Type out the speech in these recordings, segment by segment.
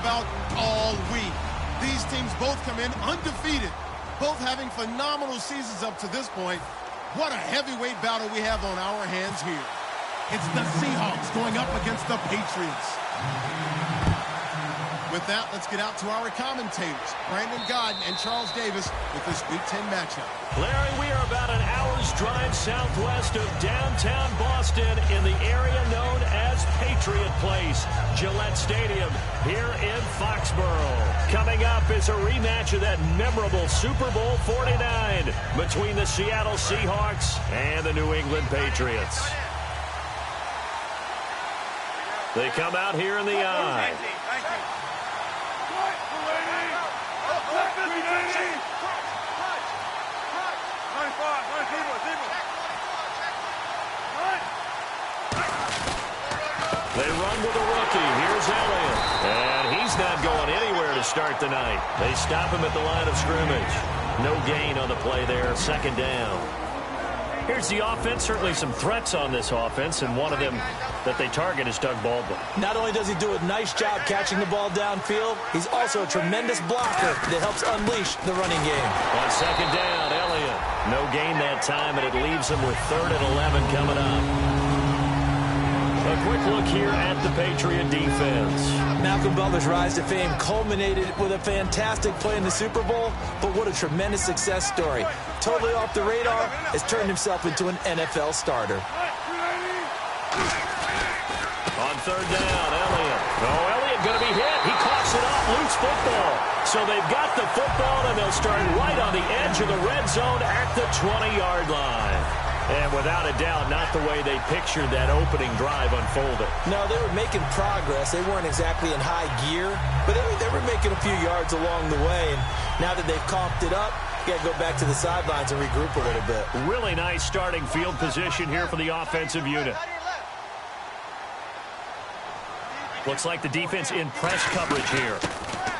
about all week. These teams both come in undefeated, both having phenomenal seasons up to this point. What a heavyweight battle we have on our hands here. It's the Seahawks going up against the Patriots. With that, let's get out to our commentators, Brandon Godden and Charles Davis, with this Week 10 matchup. Larry, we are about an hour's drive southwest of downtown Boston in the area known as Patriot Place, Gillette Stadium, here in Foxborough. Coming up is a rematch of that memorable Super Bowl 49 between the Seattle Seahawks and the New England Patriots. They come out here in the eye. They run with a rookie. Here's Elliott. And he's not going anywhere to start the night. They stop him at the line of scrimmage. No gain on the play there. Second down. Here's the offense. Certainly some threats on this offense, and one of them that they target is Doug Baldwin. Not only does he do a nice job catching the ball downfield, he's also a tremendous blocker that helps unleash the running game. On second down, Elliott. No gain that time, and it leaves him with 3rd and 11 coming up. A quick look here at the Patriot defense. Malcolm Butler's rise to fame culminated with a fantastic play in the Super Bowl, but what a tremendous success story. Totally off the radar, has turned himself into an NFL starter. On third down, Elliott. Oh, Elliott going to be hit. He coughs it up, loose football. So they've got the football, and they'll start right on the edge of the red zone at the 20-yard line. And without a doubt, not the way they pictured that opening drive unfolded. No, they were making progress. They weren't exactly in high gear, but they were making a few yards along the way. And now that they've comped it up, you got to go back to the sidelines and regroup a little bit. Really nice starting field position here for the offensive unit. Looks like the defense in press coverage here.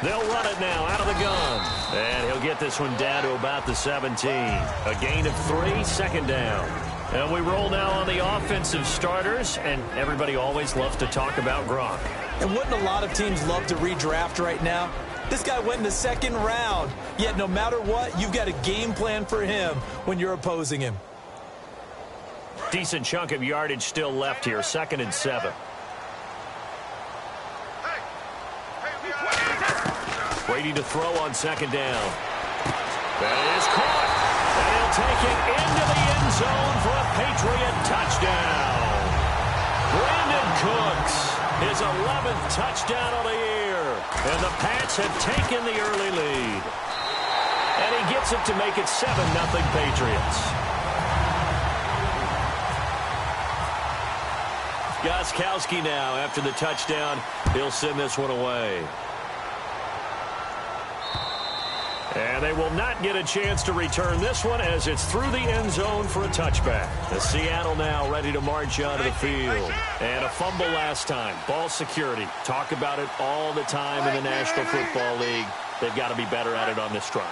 They'll run it now out of the gun. And he'll get this one down to about the 17. A gain of 3, second down. And we roll now on the offensive starters, and everybody always loves to talk about Gronk. And wouldn't a lot of teams love to redraft right now? This guy went in the 2nd round. Yet no matter what, you've got a game plan for him when you're opposing him. Decent chunk of yardage still left here, 2nd and 7. Waiting to throw on second down. That is caught. And he'll take it into the end zone for a Patriot touchdown. Brandon Cooks, his 11th touchdown of the year. And the Pats have taken the early lead. And he gets it to make it 7-0 Patriots. Gostkowski now after the touchdown. He'll send this one away. And they will not get a chance to return this one as it's through the end zone for a touchback. The Seattle now ready to march onto the field. And a fumble last time. Ball security. Talk about it all the time in the National Football League. They've got to be better at it on this drive.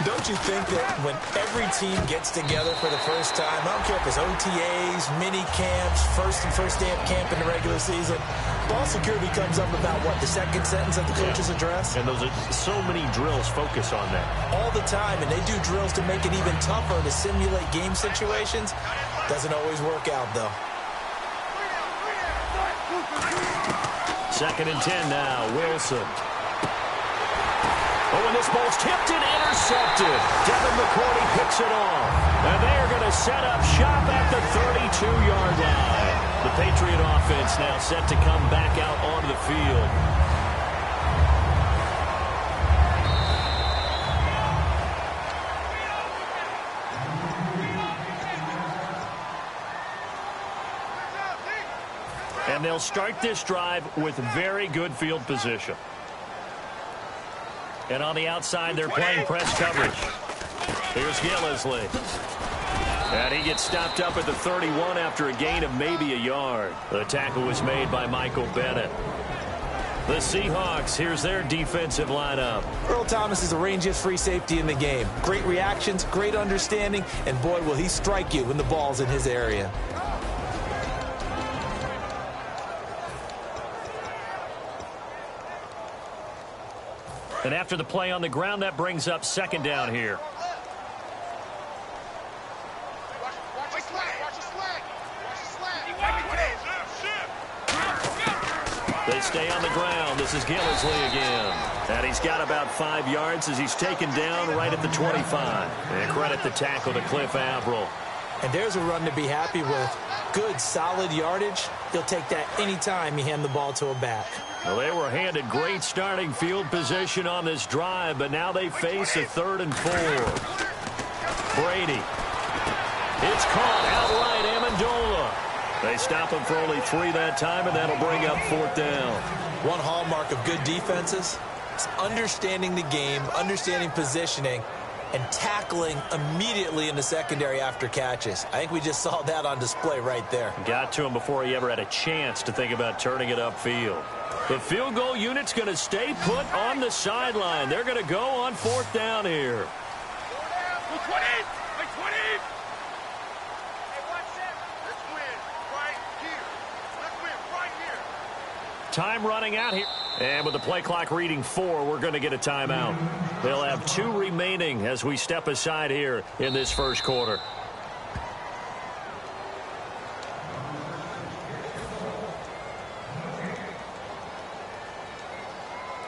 Don't you think that when every team gets together for the first time, I don't care if it's OTAs, mini camps, first day of camp in the regular season, ball security comes up about, what, the second sentence of the coach's address? And those are so many drills focus on that. All the time, and they do drills to make it even tougher to simulate game situations. Doesn't always work out, though. 2nd and 10 now, Wilson. Oh, and this ball's tipped and intercepted. Devin McCourty picks it off. And they are going to set up shop at the 32-yard line. The Patriot offense now set to come back out onto the field. And they'll start this drive with very good field position. And on the outside, they're playing press coverage. Here's Gillisley. And he gets stopped up at the 31 after a gain of maybe a yard. The tackle was made by Michael Bennett. The Seahawks, here's their defensive lineup. Earl Thomas is the rangiest free safety in the game. Great reactions, great understanding, and boy, will he strike you when the ball's in his area. And after the play on the ground, that brings up second down here. They stay on the ground. This is Gillisley again. And he's got about 5 yards as he's taken down right at the 25. And credit the tackle to Cliff Averill. And there's a run to be happy with. Good, solid yardage. He'll take that anytime you hand the ball to a back. Well, they were handed great starting field position on this drive, but now they face a 3rd and 4. Brady. It's caught outright, Amendola. They stop him for only 3 that time, and that'll bring up 4th down. One hallmark of good defenses is understanding the game, understanding positioning, and tackling immediately in the secondary after catches. I think we just saw that on display right there. Got to him before he ever had a chance to think about turning it upfield. The field goal unit's going to stay put on the sideline. They're going to go on 4th down here. Time running out here. And with the play clock reading 4, we're going to get a timeout. They'll have 2 remaining as we step aside here in this first quarter.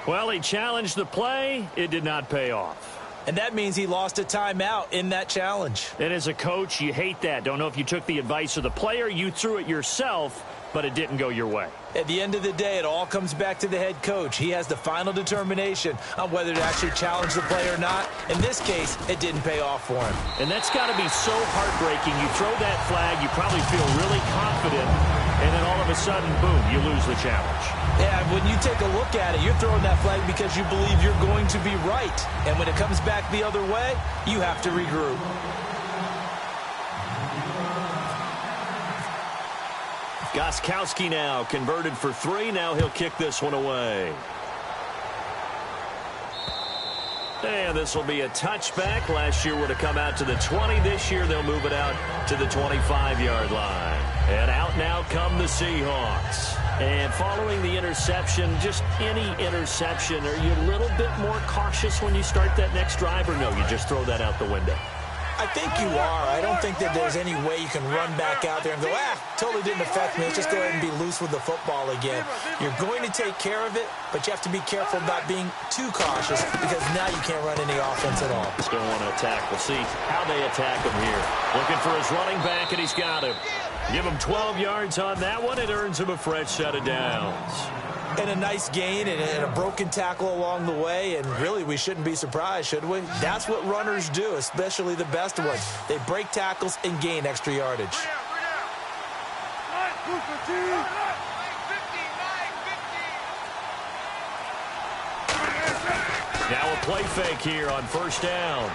Well, he challenged the play. It did not pay off. And that means he lost a timeout in that challenge. And as a coach, you hate that. Don't know if you took the advice of the player, you threw it yourself, but it didn't go your way. At the end of the day, it all comes back to the head coach. He has the final determination on whether to actually challenge the play or not. In this case, it didn't pay off for him. And that's got to be so heartbreaking. You throw that flag, you probably feel really confident, and then all of a sudden, boom, you lose the challenge. Yeah, when you take a look at it, you're throwing that flag because you believe you're going to be right. And when it comes back the other way, you have to regroup. Gostkowski now converted for 3. Now he'll kick this one away. And this will be a touchback. Last year would have come out to the 20. This year they'll move it out to the 25-yard line. And out now come the Seahawks. And following the interception, just any interception, are you a little bit more cautious when you start that next drive, or no, you just throw that out the window? I think you are. I don't think that there's any way you can run back out there and go, totally didn't affect me. Let's just go ahead and be loose with the football again. You're going to take care of it, but you have to be careful about being too cautious because now you can't run any offense at all. Still want to attack. We'll see how they attack him here. Looking for his running back, and he's got him. Give him 12 yards on that one. It earns him a fresh set of downs. And a nice gain and a broken tackle along the way, and really we shouldn't be surprised, should we? That's what runners do, especially the best ones. They break tackles and gain extra yardage. Now a play fake here on 1st down.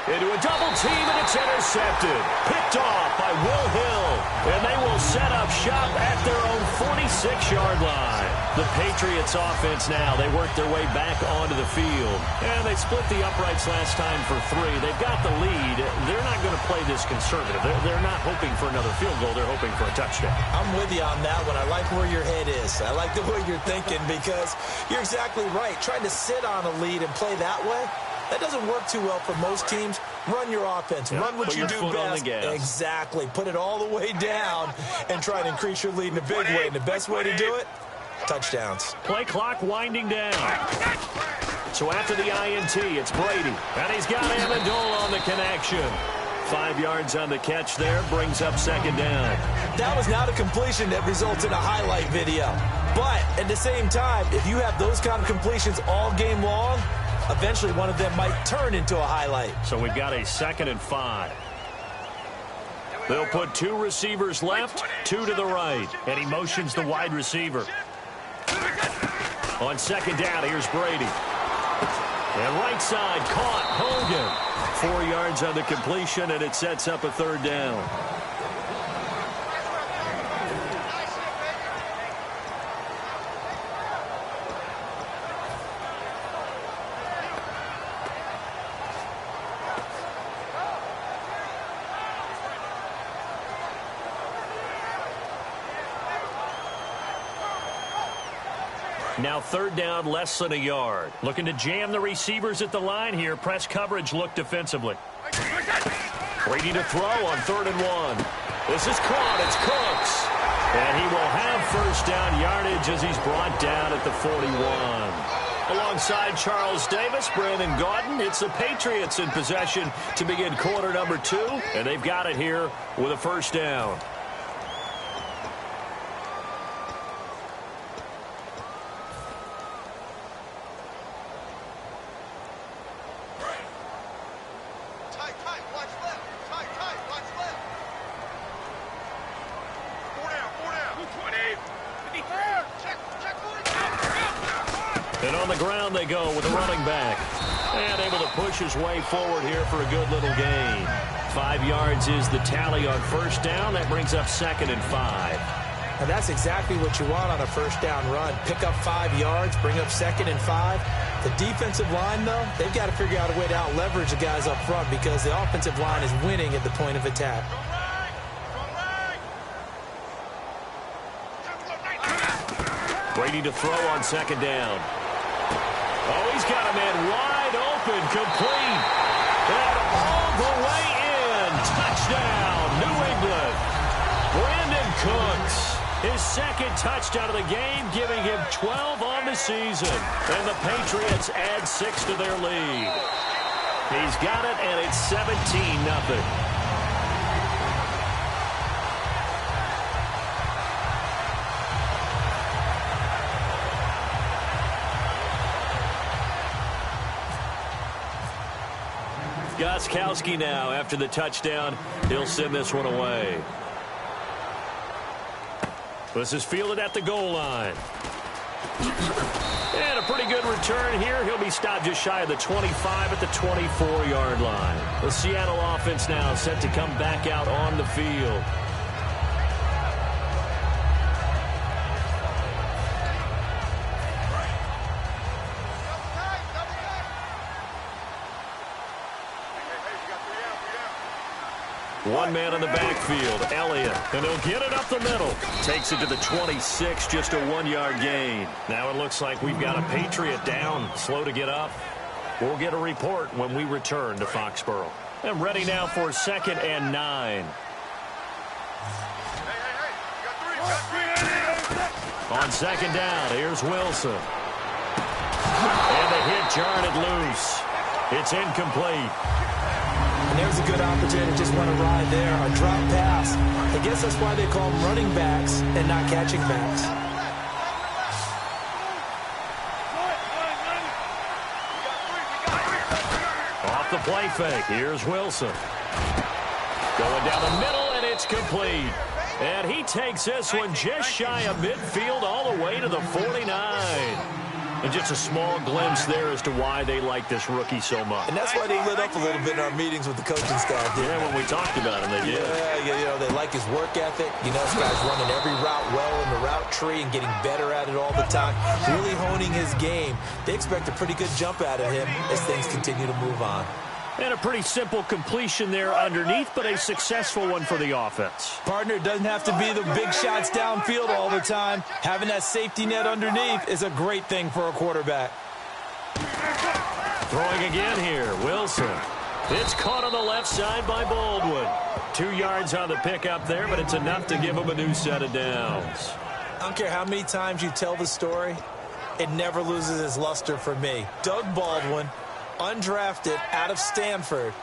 Into a double team, and it's intercepted. Picked off by Will Hill. And they will set up shop at their own 46-yard line. The Patriots offense now, they work their way back onto the field. And they split the uprights last time for 3. They've got the lead. They're not going to play this conservative. They're not hoping for another field goal. They're hoping for a touchdown. I'm with you on that one. I like where your head is. I like the way you're thinking because you're exactly right. Trying to sit on a lead and play that way, that doesn't work too well for most teams. Run your offense. Run what you do best. Exactly. Put it all the way down and try to increase your lead in a big way. And the best way to do it, touchdowns. Play clock winding down. So after the INT, it's Brady. And he's got Amendola on the connection. 5 yards on the catch there. Brings up second down. That was not a completion that results in a highlight video. But at the same time, if you have those kind of completions all game long, eventually one of them might turn into a highlight. So we've got a 2nd and 5. They'll put 2 receivers left, 2 to the right. And he motions the wide receiver. On 2nd down, here's Brady. And right side, caught, Hogan. 4 yards on the completion, and it sets up a 3rd down. Now third down, less than a yard. Looking to jam the receivers at the line here. Press coverage look defensively. Brady to throw on 3rd and 1. This is caught. It's Cooks. And he will have first down yardage as he's brought down at the 41. Alongside Charles Davis, Brandon Gaudin, it's the Patriots in possession to begin quarter number 2. And they've got it here with a first down. And on the ground they go with a running back. And able to push his way forward here for a good little gain. 5 yards is the tally on first down. That brings up 2nd and 5. And that's exactly what you want on a first down run. Pick up 5 yards, bring up 2nd and 5. The defensive line, though, they've got to figure out a way to out-leverage the guys up front because the offensive line is winning at the point of attack. Brady to throw on 2nd down. Oh, he's got a man wide open, complete. And all the way in. Touchdown, New England. Brandon Cooks, his 2nd touchdown of the game, giving him 12 on the season. And the Patriots add 6 to their lead. He's got it, and it's 17-0. Gostkowski now after the touchdown. He'll send this one away. This is fielded at the goal line. And a pretty good return here. He'll be stopped just shy of the 25 at the 24-yard line. The Seattle offense now set to come back out on the field. One man in the backfield, Elliott, and he'll get it up the middle. Takes it to the 26, just a 1-yard gain. Now it looks like we've got a Patriot down, slow to get up. We'll get a report when we return to Foxborough. And ready now for 2nd and 9. On 2nd down, here's Wilson. And the hit jarred it loose. It's incomplete. And there's a good opportunity to just want to ride there. A drop pass. I guess that's why they call them running backs and not catching backs. Off the play fake. Here's Wilson. Going down the middle, and it's complete. And he takes this one just shy of midfield all the way to the 49. And just a small glimpse there as to why they like this rookie so much. And that's why they lit up a little bit in our meetings with the coaching staff. Yeah, when we talked about him, they did. Yeah, you know, they like his work ethic. You know, this guy's running every route well in the route tree and getting better at it all the time. Really honing his game. They expect a pretty good jump out of him as things continue to move on. And a pretty simple completion there underneath, but a successful one for the offense. Partner, it doesn't have to be the big shots downfield all the time. Having that safety net underneath is a great thing for a quarterback. Throwing again here, Wilson. It's caught on the left side by Baldwin. 2 yards on the pickup there, but it's enough to give him a new set of downs. I don't care how many times you tell the story, it never loses its luster for me. Doug Baldwin, undrafted out of Stanford,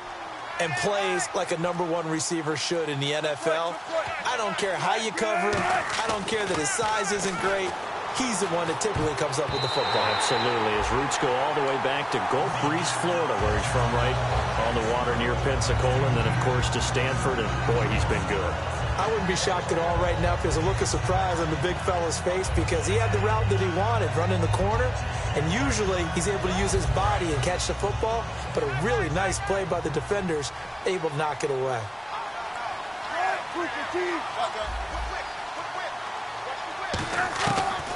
and plays like a #1 receiver should in the NFL. I don't care how you cover him. I don't care that his size isn't great. He's the one that typically comes up with the football. Absolutely. His roots go all the way back to Gulf Breeze, Florida, where he's from, right on the water near Pensacola, and then, of course, to Stanford, and, boy, he's been good. I wouldn't be shocked at all right now if there's a look of surprise on the big fella's face because he had the route that he wanted, running the corner, and usually he's able to use his body and catch the football, but a really nice play by the defenders, able to knock it away.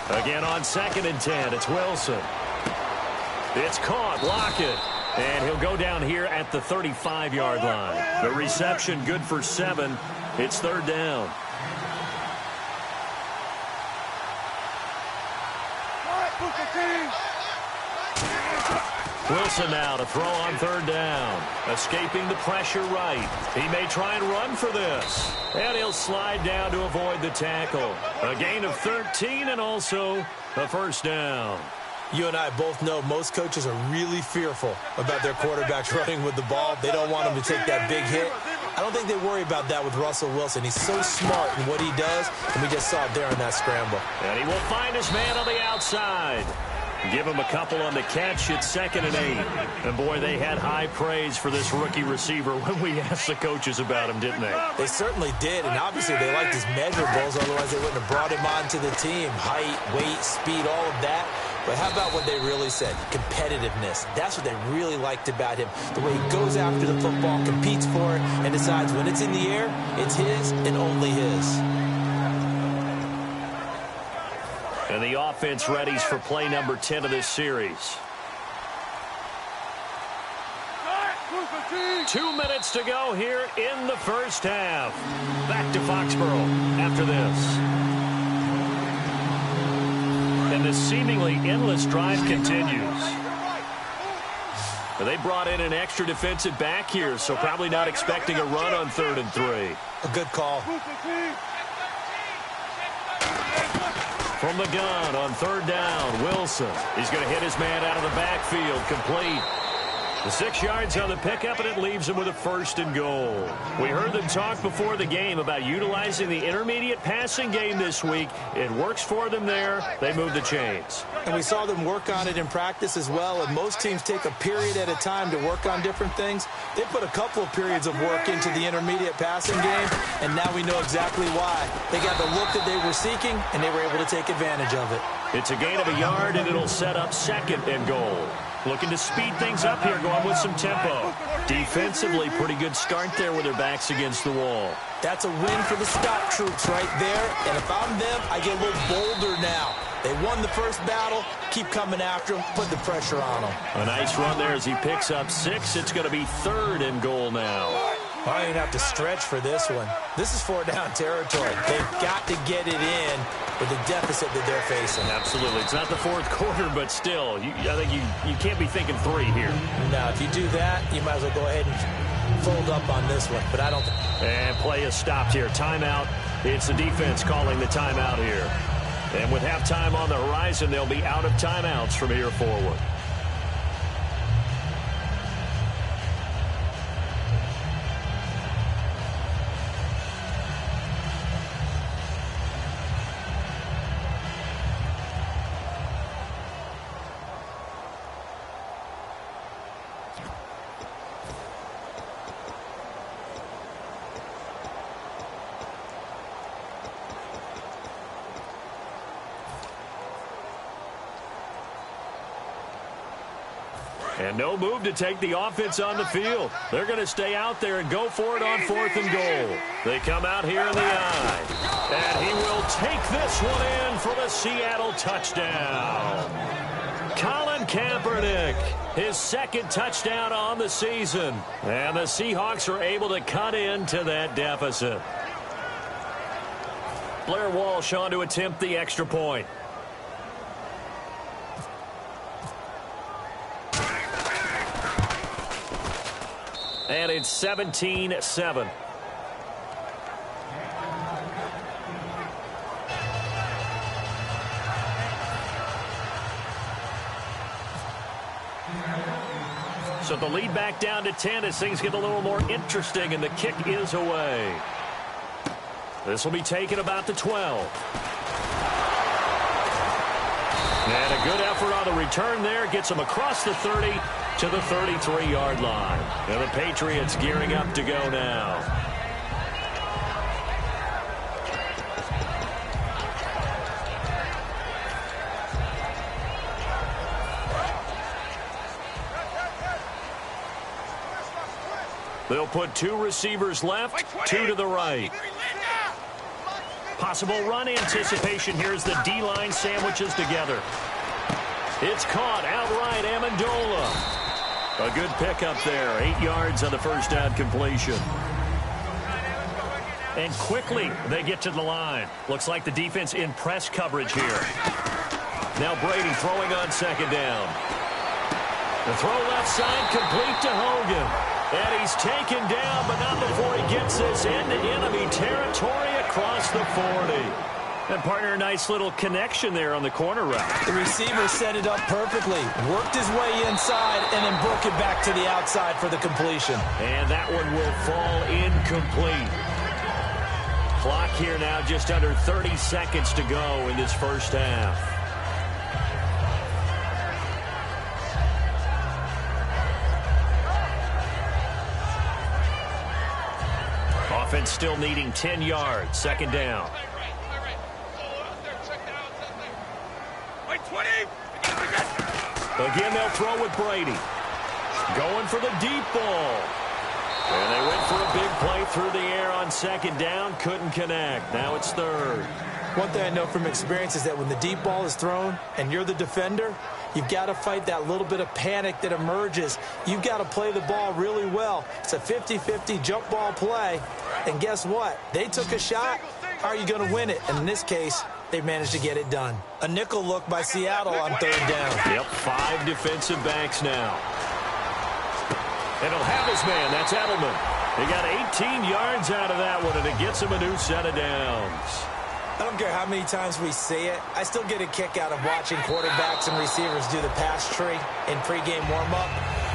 Again on 2nd and 10, it's Wilson. It's caught, Lockett, and he'll go down here at the 35-yard line. The reception good for 7. It's 3rd down. Wilson now to throw on third down. Escaping the pressure right. He may try and run for this. And he'll slide down to avoid the tackle. A gain of 13 and also a first down. You and I both know most coaches are really fearful about their quarterbacks running with the ball. They don't want him to take that big hit. I don't think they worry about that with Russell Wilson. He's so smart in what he does, and we just saw it there in that scramble. And he will find his man on the outside. Give him a couple on the catch. It's 2nd and 8. And, boy, they had high praise for this rookie receiver when we asked the coaches about him, didn't they? They certainly did, and obviously they liked his measurables. Otherwise, they wouldn't have brought him onto the team. Height, weight, speed, all of that. But how about what they really said? Competitiveness. That's what they really liked about him. The way he goes after the football, competes for it, and decides when it's in the air, it's his and only his. And the offense readies for play number 10 of this series. 2 minutes to go here in the first half. Back to Foxborough after this. And this seemingly endless drive continues. They brought in an extra defensive back here, so probably not expecting a run on 3rd and 3. A good call. From the gun on 3rd down, Wilson. He's going to hit his man out of the backfield, complete. The 6 yards on the pickup, and it leaves him with a 1st and goal. We heard them talk before the game about utilizing the intermediate passing game this week. It works for them there. They move the chains. And we saw them work on it in practice as well, and most teams take a period at a time to work on different things. They put a couple of periods of work into the intermediate passing game, and now we know exactly why. They got the look that they were seeking, and they were able to take advantage of it. It's a gain of a yard, and it'll set up 2nd and goal. Looking to speed things up here, going with some tempo. Defensively, pretty good start there with their backs against the wall. That's a win for the Scott troops right there. And if I'm them, I get a little bolder now. They won the first battle. Keep coming after them. Put the pressure on them. A nice run there as he picks up 6. It's going to be 3rd and goal now. I don't even have to stretch for this one. This is 4-down territory. They've got to get it in with the deficit that they're facing. Absolutely. It's not the 4th quarter, but still, I think you can't be thinking 3 here. Now, if you do that, you might as well go ahead and fold up on this one. But I don't. And play is stopped here. Timeout. It's the defense calling the timeout here. And with halftime on the horizon, they'll be out of timeouts from here forward. And no move to take the offense on the field. They're going to stay out there and go for it on 4th and goal. They come out here in the eye. And he will take this one in for the Seattle touchdown. Colin Kaepernick, his 2nd touchdown on the season. And the Seahawks are able to cut into that deficit. Blair Walsh on to attempt the extra point. And it's 17-7. So the lead back down to 10 as things get a little more interesting, and the kick is away. This will be taken about the 12. And a good effort on the return there. Gets them across the 30 to the 33-yard line. And the Patriots gearing up to go now. They'll put 2 receivers left, 2 to the right. Possible run anticipation here as the D-line sandwiches together. It's caught outright, Amendola. A good pickup there, 8 yards on the first down completion. And quickly they get to the line. Looks like the defense in press coverage here. Now Brady throwing on second down. The throw left side complete to Hogan. And he's taken down, but not before he gets this into enemy territory across the 40. And partner, a nice little connection there on the corner route. The receiver set it up perfectly, worked his way inside, and then broke it back to the outside for the completion. And that one will fall incomplete. Clock here now just under 30 seconds to go in this first half. Offense still needing 10 yards. Second down. Again, they'll throw with Brady. Going for the deep ball. And they went for a big play through the air on second down. Couldn't connect. Now it's third. One thing I know from experience is that when the deep ball is thrown and you're the defender, you've got to fight that little bit of panic that emerges. You've got to play the ball really well. It's a 50-50 jump ball play. And guess what? They took a shot. How are you going to win it? And in this case, they managed to get it done. A nickel look by Seattle on third down. Yep, 5 defensive backs now. And he'll have his man. That's Edelman. He got 18 yards out of that one, and it gets him a new set of downs. I don't care how many times we see it. I still get a kick out of watching quarterbacks and receivers do the pass tree in pregame warm-up.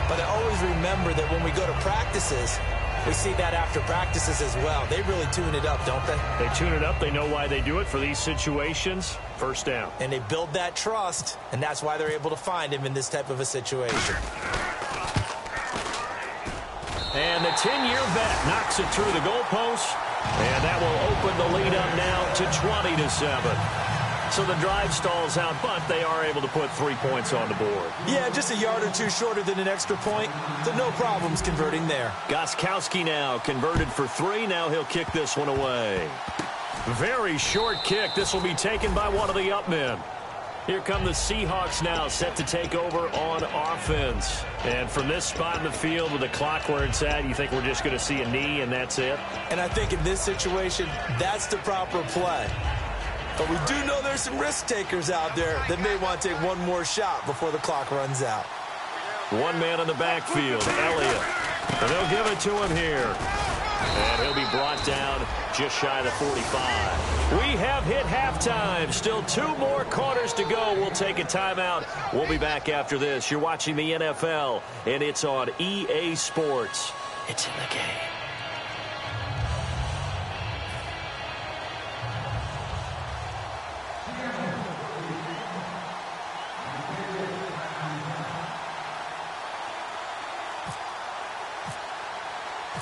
But I always remember that when we go to practices, we see that after practices as well. They really tune it up, don't they? They tune it up. They know why they do it for these situations. First down. And they build that trust, and that's why they're able to find him in this type of a situation. And the 10-year vet knocks it through the goalpost. And that will open the lead up now to 20-7. So the drive stalls out, but they are able to put 3 points on the board. Yeah, just a yard or two shorter than an extra point. So no problems converting there. Gostkowski now converted for 3. Now he'll kick this one away. Very short kick. This will be taken by one of the up men. Here come the Seahawks now, set to take over on offense. And from this spot in the field with the clock where it's at, you think we're just going to see a knee and that's it? And I think in this situation, that's the proper play. But we do know there's some risk takers out there that may want to take one more shot before the clock runs out. One man in the backfield, Elliott. And they'll give it to him here. And he'll be brought down just shy of the 45. We have hit halftime. Still 2 more quarters to go. We'll take a timeout. We'll be back after this. You're watching the NFL, and it's on EA Sports. It's in the game.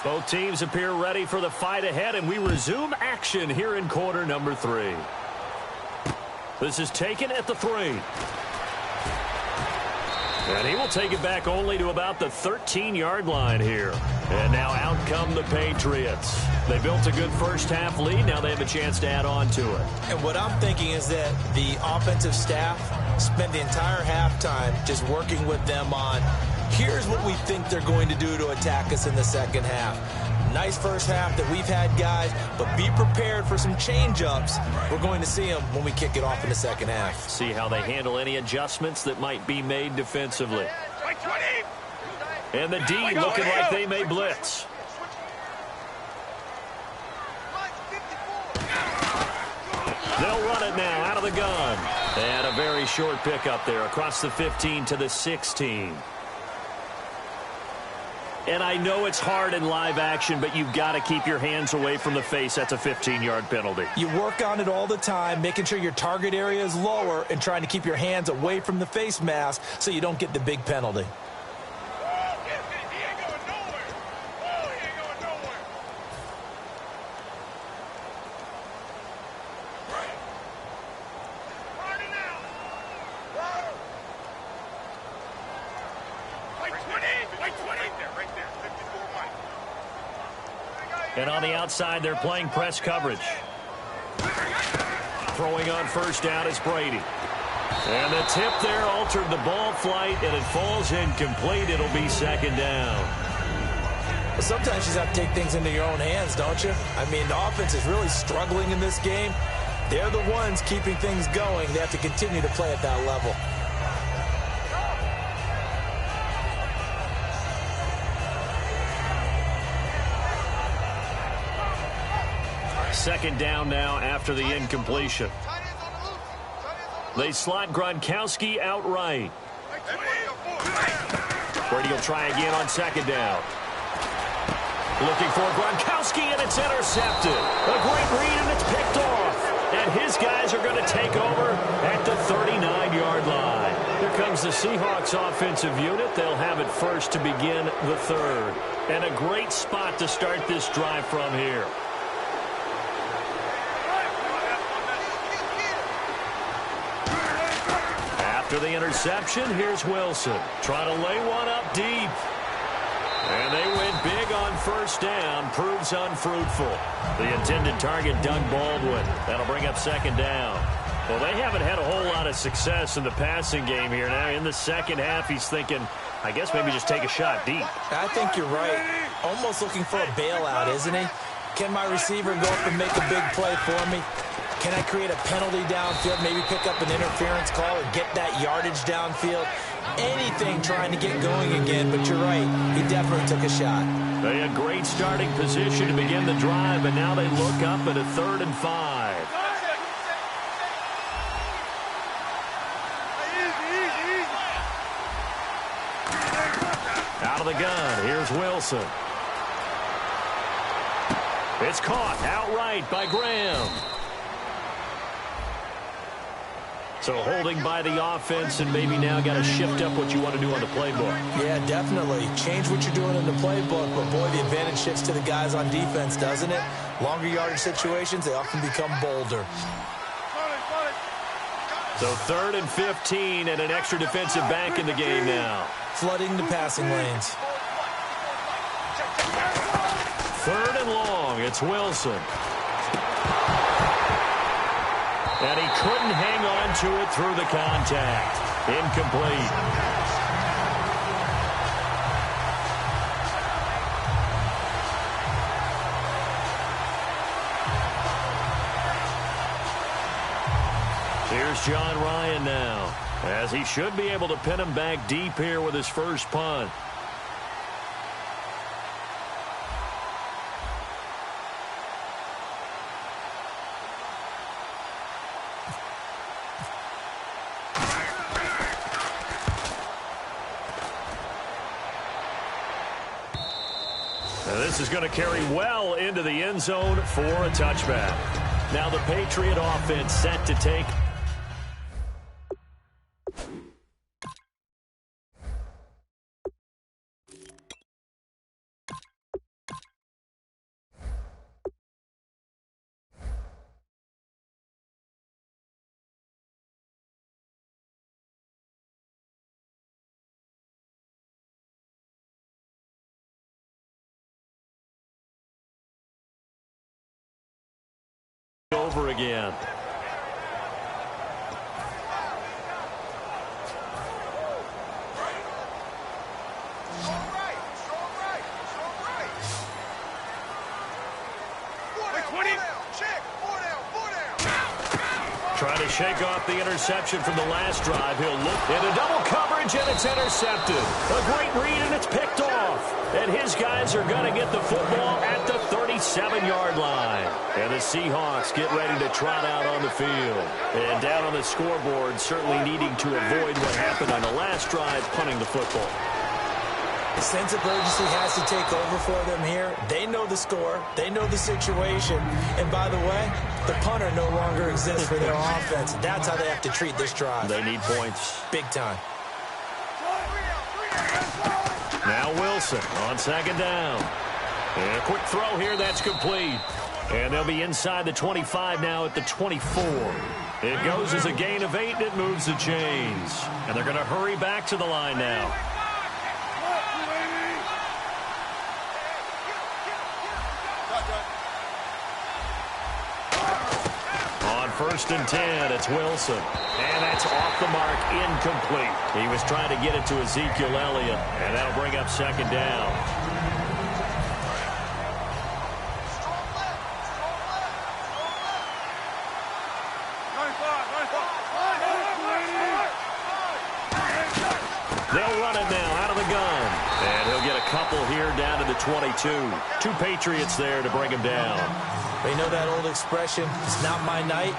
Both teams appear ready for the fight ahead, and we resume action here in quarter number 3. This is taken at the 3. And he will take it back only to about the 13-yard line here. And now out come the Patriots. They built a good first-half lead. Now they have a chance to add on to it. And what I'm thinking is that the offensive staff spent the entire halftime just working with them on, here's what we think they're going to do to attack us in the second half. Nice first half that we've had, guys, but be prepared for some change-ups. We're going to see them when we kick it off in the second half. See how they handle any adjustments that might be made defensively. And the D looking like they may blitz. They'll run it now out of the gun. And a very short pickup there across the 15 to the 16. And I know it's hard in live action, but you've got to keep your hands away from the face. That's a 15-yard penalty. You work on it all the time, making sure your target area is lower and trying to keep your hands away from the face mask so you don't get the big penalty. And on the outside, they're playing press coverage. Throwing on first down is Brady. And the tip there altered the ball flight, and it falls incomplete. It'll be second down. Well, sometimes you just have to take things into your own hands, don't you? I mean, the offense is really struggling in this game. They're the ones keeping things going. They have to continue to play at that level. Second down now after the incompletion. They slot Gronkowski outright. Brady will try again on second down. Looking for Gronkowski, and it's intercepted. A great read, and it's picked off. And his guys are going to take over at the 39-yard line. Here comes the Seahawks offensive unit. They'll have it first to begin the third. And a great spot to start this drive from here. After the interception, here's Wilson. Trying to lay one up deep. And they went big on first down. Proves unfruitful. The intended target, Doug Baldwin. That'll bring up second down. Well, they haven't had a whole lot of success in the passing game here. Now, in the second half, he's thinking, I guess maybe just take a shot deep. I think you're right. Almost looking for a bailout, isn't he? Can my receiver go up and make a big play for me? Can I create a penalty downfield, maybe pick up an interference call or get that yardage downfield? Anything trying to get going again, but you're right. He definitely took a shot. They had great starting position to begin the drive, and now they look up at a 3rd and 5. Out of the gun, here's Wilson. It's caught outright by Graham. So holding by the offense, and maybe now got to shift up what you want to do on the playbook. Yeah, definitely. Change what you're doing in the playbook, but boy, the advantage shifts to the guys on defense, doesn't it? Longer yardage situations, they often become bolder. So 3rd and 15 and an extra defensive back in the game now. Flooding the passing lanes. 3rd and long, it's Wilson. And he couldn't hang on to it through the contact. Incomplete. Here's John Ryan now, as he should be able to pin him back deep here with his first punt. This is going to carry well into the end zone for a touchback. Now the Patriot offense set to take. Over again. Trying to shake off the interception from the last drive. He'll look into double coverage, and it's intercepted. A great read, and it's picked off. And his guys are going to get the football at the 37-yard line. And the Seahawks get ready to trot out on the field. And down on the scoreboard, certainly needing to avoid what happened on the last drive, punting the football. The sense of urgency has to take over for them here. They know the score. They know the situation. And by the way, the punter no longer exists for their offense. That's how they have to treat this drive. They need points. Big time. Now Wilson on second down. And a quick throw here, that's complete. And they'll be inside the 25 now at the 24. It goes as a gain of 8, and it moves the chains. And they're going to hurry back to the line now. On 1st and 10, it's Wilson. And that's off the mark, incomplete. He was trying to get it to Ezekiel Elliott, and that'll bring up second down. They'll run it now out of the gun. And he'll get a couple here down to the 22. 2 Patriots there to bring him down. They know that old expression, it's not my night.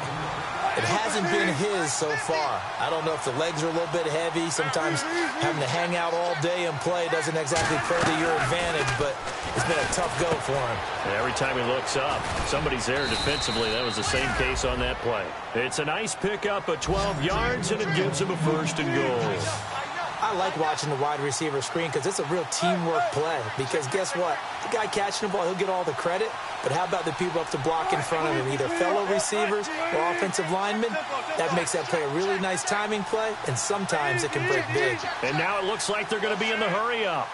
It hasn't been his so far. I don't know if the legs are a little bit heavy. Sometimes having to hang out all day and play doesn't exactly play to your advantage, but it's been a tough go for him. And every time he looks up, somebody's there defensively. That was the same case on that play. It's a nice pickup of 12 yards, and it gives him a 1st and goal. I like watching the wide receiver screen because it's a real teamwork play. Because guess what? The guy catching the ball, he'll get all the credit. But how about the people up to block in front of him, either fellow receivers or offensive linemen? That makes that play a really nice timing play, and sometimes it can break big. And now it looks like they're going to be in the hurry-up.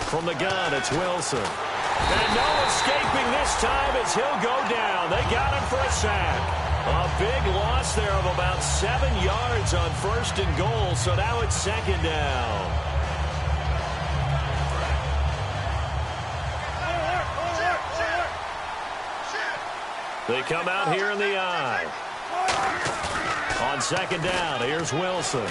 From the gun, it's Wilson. And no escaping this time as he'll go down. They got him for a sack. A big loss there of about 7 yards on 1st and goal, so now it's 2nd down. They come out here in the eye. On 2nd down, here's Wilson.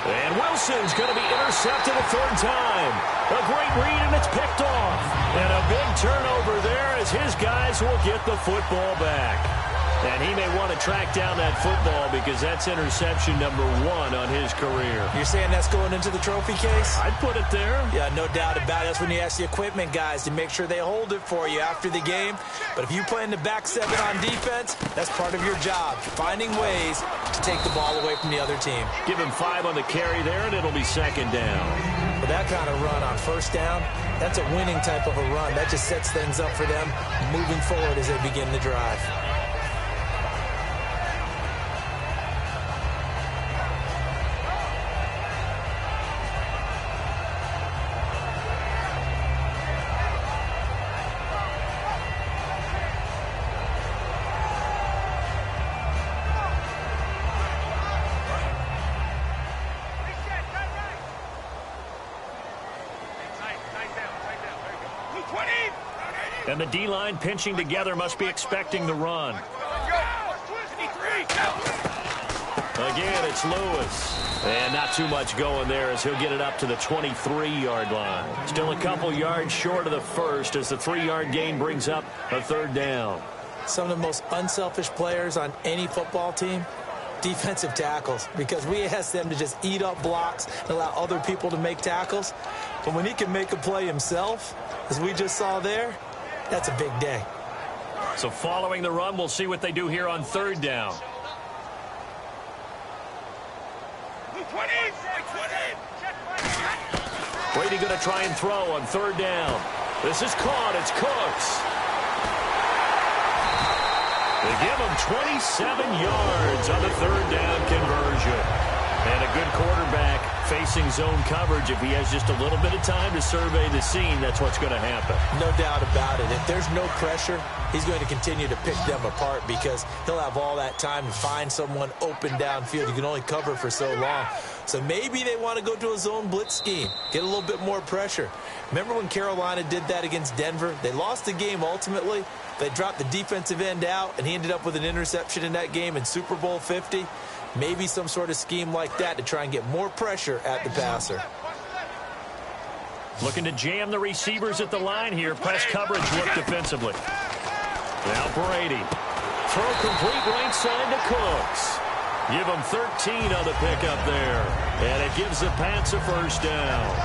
And Wilson's going to be intercepted a 3rd time. A great read, and it's picked off. And a big turnover there as his guys will get the football back. And he may want to track down that football because that's interception number 1 on his career. You're saying that's going into the trophy case? I'd put it there. Yeah, no doubt about it. That's when you ask the equipment guys to make sure they hold it for you after the game. But if you play in the back 7 on defense, that's part of your job, finding ways to take the ball away from the other team. Give him 5 on the carry there, and it'll be 2nd down. But that kind of run on 1st down, that's a winning type of a run. That just sets things up for them moving forward as they begin the drive. And the D-line pinching together must be expecting the run. Again, it's Lewis. And not too much going there as he'll get it up to the 23-yard line. Still a couple yards short of the 1st as the 3-yard gain brings up a 3rd down. Some of the most unselfish players on any football team, defensive tackles, because we ask them to just eat up blocks and allow other people to make tackles. But when he can make a play himself, as we just saw there, that's a big day. So following the run, we'll see what they do here on 3rd down. Brady going to try and throw on 3rd down. This is caught. It's Cooks. They give him 27 yards on the 3rd down conversion. And a good quarterback facing zone coverage. If he has just a little bit of time to survey the scene, that's what's going to happen. No doubt about it. If there's no pressure, he's going to continue to pick them apart because he'll have all that time to find someone open downfield. You can only cover for so long. So maybe they want to go to a zone blitz scheme, get a little bit more pressure. Remember when Carolina did that against Denver? They lost the game ultimately. They dropped the defensive end out, and he ended up with an interception in that game in Super Bowl 50. Maybe some sort of scheme like that to try and get more pressure at the passer. Looking to jam the receivers at the line here. Press coverage look defensively. Now Brady. Throw complete right side to Cooks. Give him 13 on the pickup there. And it gives the Pats a 1st down.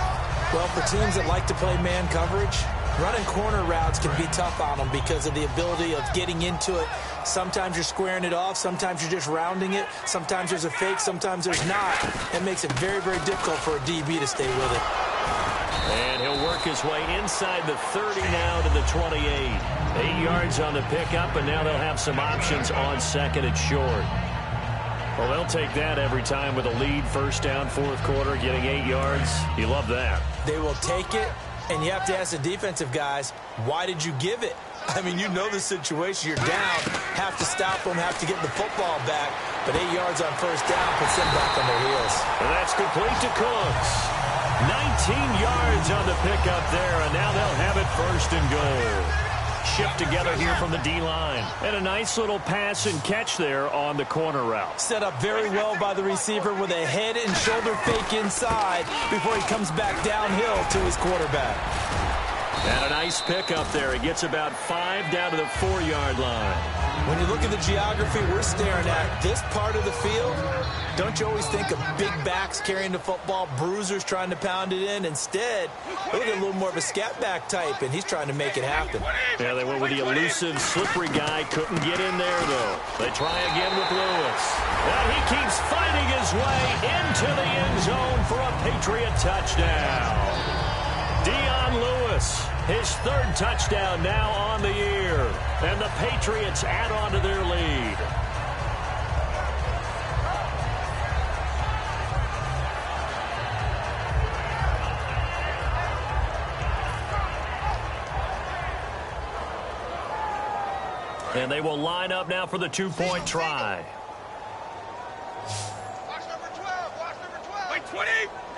Well, for teams that like to play man coverage, running corner routes can be tough on them because of the ability of getting into it. Sometimes you're squaring it off. Sometimes you're just rounding it. Sometimes there's a fake. Sometimes there's not. It makes it very, very difficult for a DB to stay with it. And he'll work his way inside the 30 now to the 28. 8 yards on the pickup, and now they'll have some options on 2nd and short. Well, they'll take that every time with a lead. 1st down, 4th quarter, getting 8 yards. You love that. They will take it. And you have to ask the defensive guys, why did you give it? I mean, you know the situation. You're down. Have to stop them, have to get the football back. But 8 yards on 1st down puts them back on their heels. And that's complete to Cooks. 19 yards on the pickup there, and now they'll have it 1st and goal. Shipped together here from the D-line. And a nice little pass and catch there on the corner route. Set up very well by the receiver with a head and shoulder fake inside before he comes back downhill to his quarterback. And a nice pickup there. He gets about 5 down to the 4-yard line. When you look at the geography we're staring at, this part of the field, don't you always think of big backs carrying the football, bruisers trying to pound it in? Instead, look at a little more of a scat back type, and he's trying to make it happen. Yeah, they went with the elusive, slippery guy. Couldn't get in there, though. They try again with Lewis. And he keeps fighting his way into the end zone for a Patriot touchdown. Dion Lewis, his 3rd touchdown now on the year. And the Patriots add on to their lead. And they will line up now for the 2-point try. Watch number 12. Watch number 12. Wait, 20.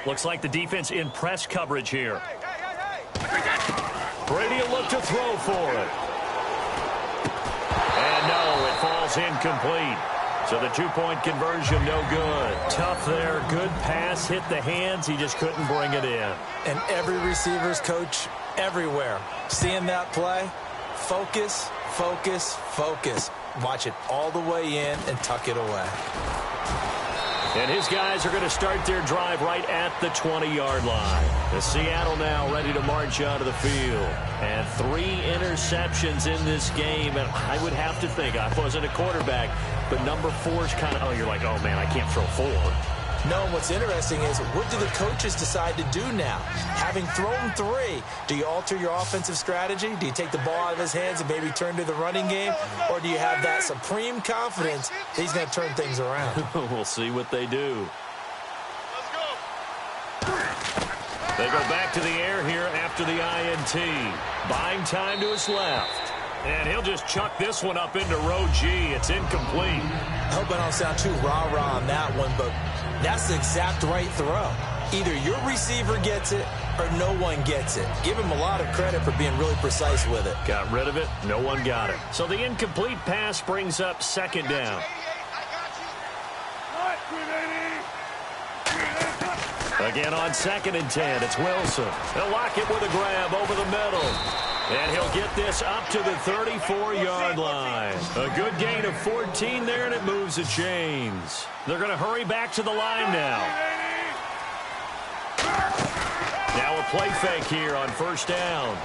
Looks like the defense in press coverage here. Brady will look to throw for it. And no, it falls incomplete. So the 2-point conversion, no good. Tough there. Good pass, hit the hands. He just couldn't bring it in. And every receiver's coach everywhere. Seeing that play, focus, focus, focus. Watch it all the way in and tuck it away. And his guys are going to start their drive right at the 20-yard line. The Seattle now ready to march out of the field. And 3 interceptions in this game. And I would have to think, I wasn't a quarterback, but number 4 is kind of, oh, you're like, oh, man, I can't throw 4. No, what's interesting is, what do the coaches decide to do now? Having thrown 3, do you alter your offensive strategy? Do you take the ball out of his hands and maybe turn to the running game? Or do you have that supreme confidence that he's going to turn things around? We'll see what they do. Let's go. They go back to the air here after the INT. Buying time to his left. And he'll just chuck this one up into row G. It's incomplete. I hope I don't sound too rah-rah on that one, but that's the exact right throw. Either your receiver gets it or no one gets it. Give him a lot of credit for being really precise with it. Got rid of it. No one got it. So the incomplete pass brings up 2nd down. Again on 2nd and 10, it's Wilson. He'll lock it with a grab over the middle. And he'll get this up to the 34-yard line. A good gain of 14 there, and it moves the chains. They're going to hurry back to the line now. Now a play fake here on 1st down.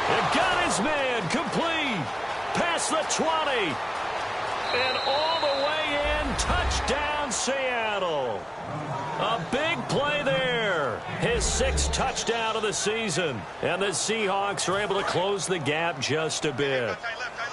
They've got his man complete. Past the 20. And all the way in. Touchdown, Seattle. A big play there. His 6th touchdown of the season. And the Seahawks are able to close the gap just a bit.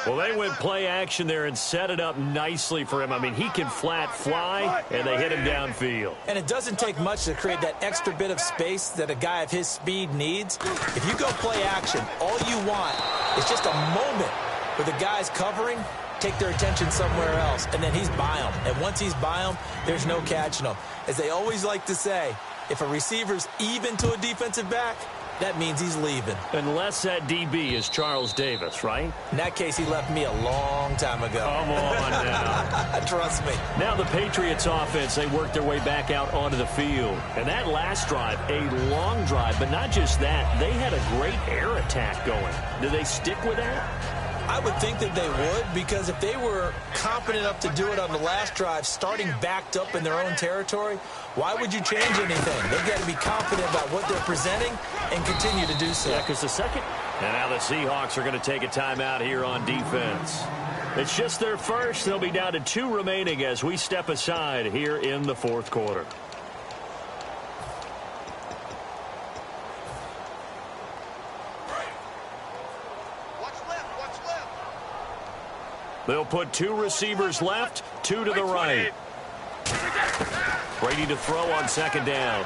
Well, they went play action there and set it up nicely for him. I mean, he can flat fly, and they hit him downfield. And it doesn't take much to create that extra bit of space that a guy of his speed needs. If you go play action, all you want is just a moment where the guy's covering, take their attention somewhere else, and then he's by them. And once he's by them, there's no catching them. As they always like to say, if a receiver's even to a defensive back, that means he's leaving. Unless that DB is Charles Davis, right? In that case, he left me a long time ago. Come on now. Trust me. Now the Patriots offense, they work their way back out onto the field. And that last drive, a long drive, but not just that. They had a great air attack going. Do they stick with that? I would think that they would, because if they were competent enough to do it on the last drive, starting backed up in their own territory, why would you change anything? They've got to be confident about what they're presenting and continue to do so. Yeah, because the second. And now the Seahawks are going to take a timeout here on defense. It's just their first. They'll be down to 2 remaining as we step aside here in the 4th quarter. They'll put 2 receivers left, 2 to the right. Brady to throw on 2nd down.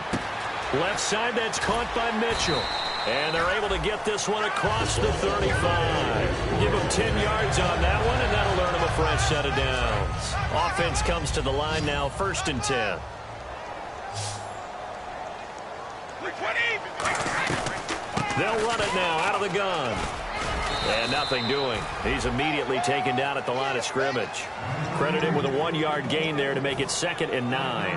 Left side, that's caught by Mitchell. And they're able to get this one across the 35. Give them 10 yards on that one, and that'll earn them a fresh set of downs. Offense comes to the line now, 1st and 10. They'll run it now out of the gun. And nothing doing. He's immediately taken down at the line of scrimmage. Credit him with a 1-yard gain there to make it 2nd and 9.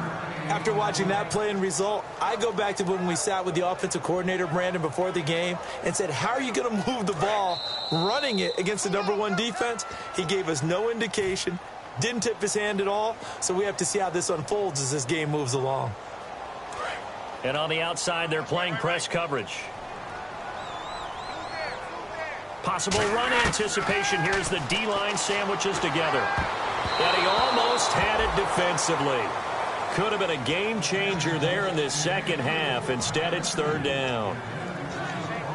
After watching that play and result, I go back to when we sat with the offensive coordinator, Brandon, before the game and said, how are you going to move the ball running it against the #1 defense? He gave us no indication, didn't tip his hand at all, so we have to see how this unfolds as this game moves along. And on the outside, they're playing press coverage. Possible run anticipation here as the D-line sandwiches together. And he almost had it defensively. Could have been a game changer there in this second half. Instead, it's 3rd down.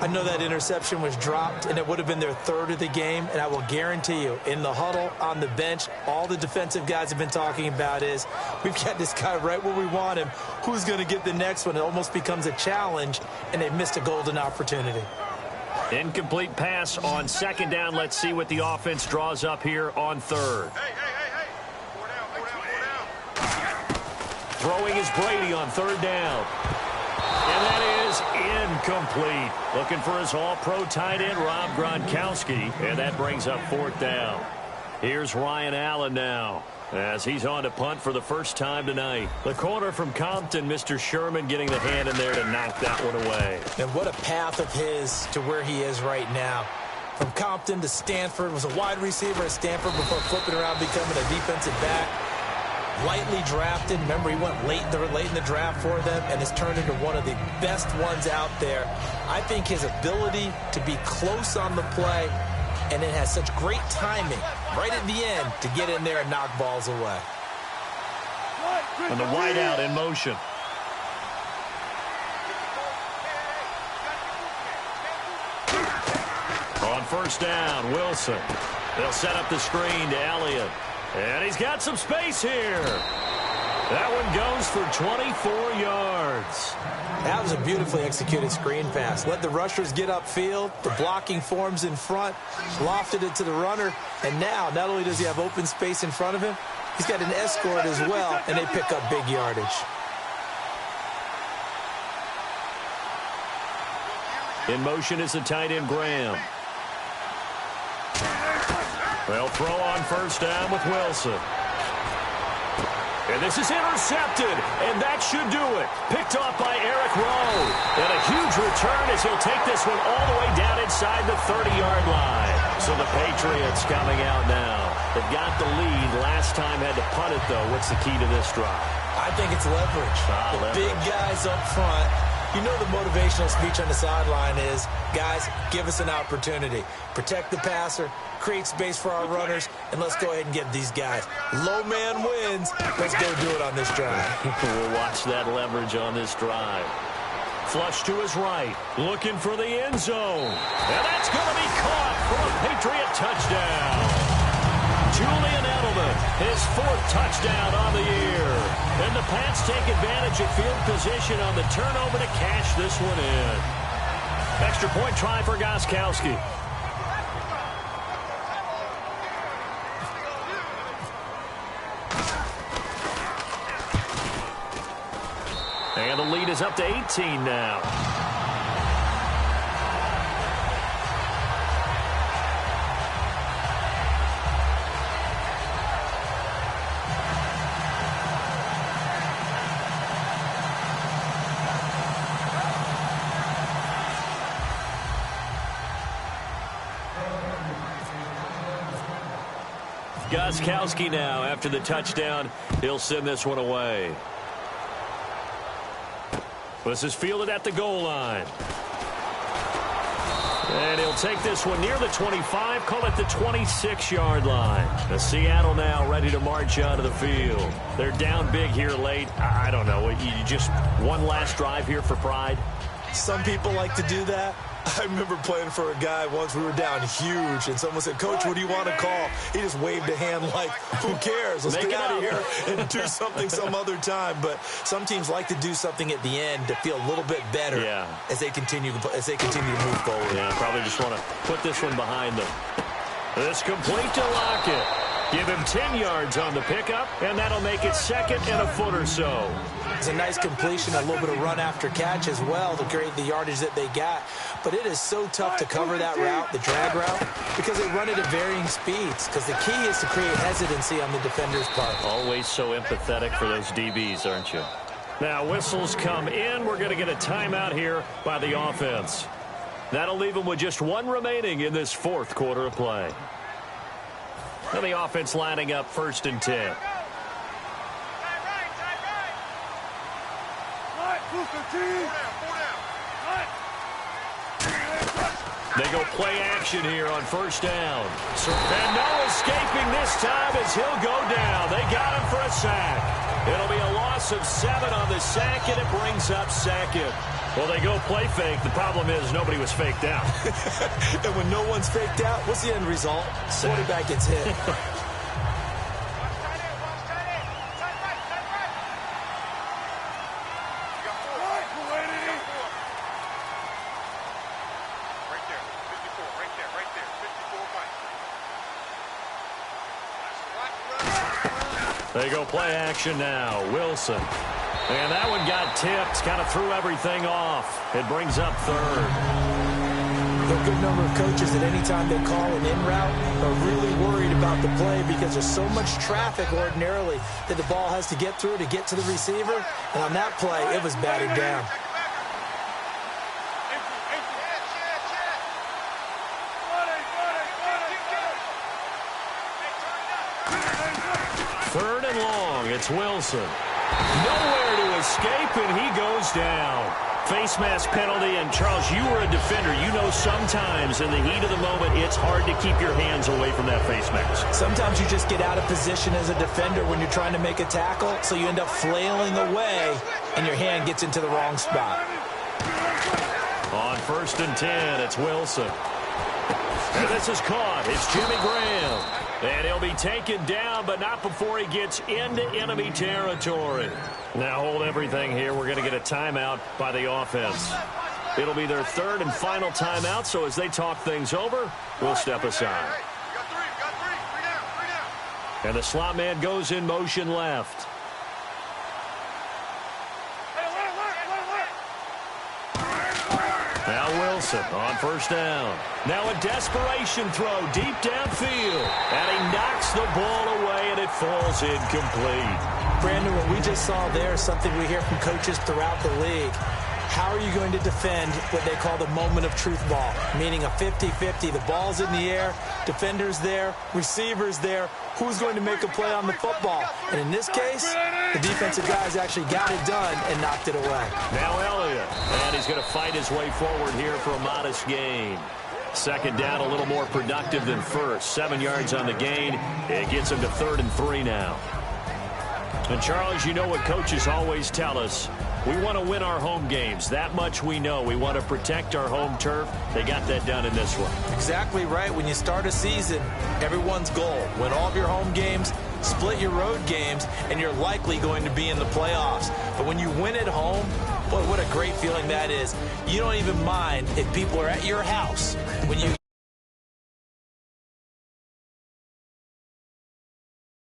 I know that interception was dropped, and it would have been their 3rd of the game, and I will guarantee you, in the huddle, on the bench, all the defensive guys have been talking about is, we've got this guy right where we want him. Who's going to get the next one? It almost becomes a challenge, and they've missed a golden opportunity. Incomplete pass on 2nd down. Let's see what the offense draws up here on 3rd. Hey. 4 down. Throwing is Brady on 3rd down. And that is incomplete. Looking for his all-pro tight end, Rob Gronkowski. And that brings up 4th down. Here's Ryan Allen now, as he's on to punt for the first time tonight. The corner from Compton, Mr. Sherman, getting the hand in there to knock that one away. And what a path of his to where he is right now. From Compton to Stanford, was a wide receiver at Stanford before flipping around becoming a defensive back. Lightly drafted. Remember, he went late in the draft for them and has turned into one of the best ones out there. I think his ability to be close on the play and it has such great timing right at the end to get in there and knock balls away. And the wideout in motion. On 1st down, Wilson. They'll set up the screen to Elliott. And he's got some space here. That one goes for 24 yards. That was a beautifully executed screen pass. Let the rushers get upfield. The blocking forms in front. Lofted it to the runner. And now, not only does he have open space in front of him, he's got an escort as well, and they pick up big yardage. In motion is the tight end, Graham. They'll throw on 1st down with Wilson. And this is intercepted, and that should do it. Picked off by Eric Rowe. And a huge return as he'll take this one all the way down inside the 30-yard line. So the Patriots coming out now. They've got the lead. Last time had to punt it, though. What's the key to this drive? I think it's leverage. The big guys up front. You know the motivational speech on the sideline is, guys, give us an opportunity. Protect the passer, create space for our runners, and let's go ahead and get these guys. Low man wins. Let's go do it on this drive. We'll watch that leverage on this drive. Flush to his right, looking for the end zone. And that's going to be caught for a Patriot touchdown. Julian Edelman, his 4th touchdown on the year. And the Pats take advantage of field position on the turnover to cash this one in. Extra point try for Gronkowski. And the lead is up to 18 now. Gronkowski now, after the touchdown, he'll send this one away. This is fielded at the goal line. And he'll take this one near the 25, call it the 26-yard line. The Seattle now ready to march out of the field. They're down big here late. I don't know. You just one last drive here for pride? Some people like to do that. I remember playing for a guy once. We were down huge, and someone said, "Coach, what do you want to call?" He just waved a hand like, who cares? Let's get out of here and do something some other time. But some teams like to do something at the end to feel a little bit better as they continue to move forward. Yeah, probably just want to put this one behind them. This complete to Lockett. Give him 10 yards on the pickup, and that'll make it second and a foot or so. It's a nice completion, a little bit of run after catch as well to create the yardage that they got. But it is so tough to cover that route, the drag route, because they run it at varying speeds. Because the key is to create hesitancy on the defender's part. Always so empathetic for those DBs, aren't you? Now whistles come in. We're going to get a timeout here by the offense. That'll leave them with just one remaining in this fourth quarter of play. And the offense lining up 1st and 10. They go play action here on 1st down. And no escaping this time as he'll go down. They got him for a sack. It'll be a loss of 7 on the sack, and it brings up 2nd. Well, they go play fake. The problem is nobody was faked out. And when no one's faked out, what's the end result? Quarterback gets hit. They go play action now. Wilson. And that one got tipped. Kind of threw everything off. It brings up 3rd. A good number of coaches at any time they call an in route are really worried about the play because there's so much traffic ordinarily that the ball has to get through to get to the receiver. And on that play, it was batted down. Third and long. It's Wilson. Nowhere to escape, and he goes down. Face mask penalty, and Charles, you were a defender. You know sometimes in the heat of the moment, it's hard to keep your hands away from that face mask. Sometimes you just get out of position as a defender when you're trying to make a tackle, so you end up flailing away, and your hand gets into the wrong spot. On 1st and 10, it's Wilson. And this is caught. It's Jimmy Graham. And he'll be taken down, but not before he gets into enemy territory. Now hold everything here. We're going to get a timeout by the offense. It'll be their 3rd and final timeout, so as they talk things over, we'll step aside. And the slot man goes in motion left. Now Wilson on 1st down. Now a desperation throw deep downfield. And he knocks the ball away, and it falls incomplete. Brandon, what we just saw there is something we hear from coaches throughout the league. How are you going to defend what they call the moment of truth ball, meaning a 50-50? The ball's in the air, defender's there, receiver's there. Who's going to make a play on the football? And in this case, the defensive guys actually got it done and knocked it away. Now Elliott, and he's going to fight his way forward here for a modest gain. 2nd down, a little more productive than 1st. 7 yards on the gain. It gets him to 3rd and 3 now. And Charles, you know what coaches always tell us. We want to win our home games. That much we know. We want to protect our home turf. They got that done in this one. Exactly right. When you start a season, everyone's goal, win all of your home games, split your road games, and you're likely going to be in the playoffs. But when you win at home, boy, what a great feeling that is. You don't even mind if people are at your house when you